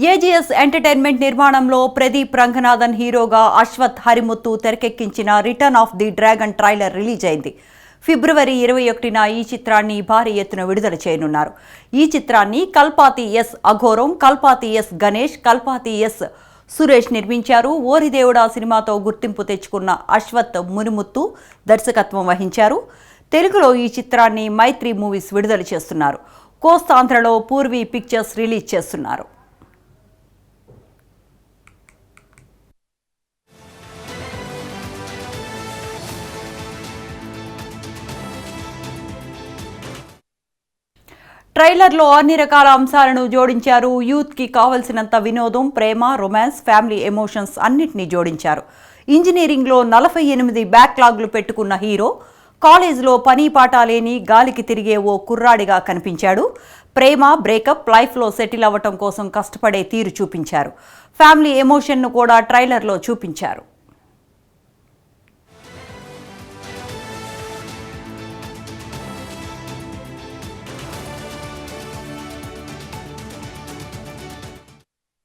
AGS entertainment నిర్మాణంలో ప్రదీప్ రంగనాథన్ హీరోగా అశ్వత్ హరిముత్తు తెరకెక్కించిన return of the dragon trailer release అయింది. ఫిబ్రవరి 21న ఈ చిత్రాన్ని భారీ ఎత్తున విడుదల చేయనున్నారు. ఈ చిత్రాన్ని Kalpathi yes అఘోరం, Kalpathi yes Ganesh, Kalpathi yes Suresh నిర్మించారు. ఓరిదేవుడా సినిమాతో గుర్తింపు తెచ్చుకున్న అశ్వత్ మునిముత్తు దర్శకత్వం వహించారు. తెలుగులో ఈ చిత్రాన్ని మైత్రి మూవీస్ విడుదల చేస్తున్నారు. కోస్తాంధ్రలో పూర్వీ పిక్చర్స్ రిలీజ్ చేస్తున్నారు. ట్రైలర్లో అన్ని రకాల అంశాలను జోడించారు. యూత్కి కావలసినంత వినోదం, ప్రేమ, రొమాన్స్, ఫ్యామిలీ ఎమోషన్స్ అన్నిటినీ జోడించారు. ఇంజనీరింగ్లో 48 బ్యాక్లాగ్లు పెట్టుకున్న హీరో కాలేజ్లో పని పాట లేని గాలికి తిరిగే ఓ కుర్రాడిగా కనిపించాడు. ప్రేమ, బ్రేకప్, లైఫ్లో సెటిల్ అవ్వటం కోసం కష్టపడే తీరు చూపించారు. ఫ్యామిలీ ఎమోషన్ను కూడా ట్రైలర్లో చూపించారు.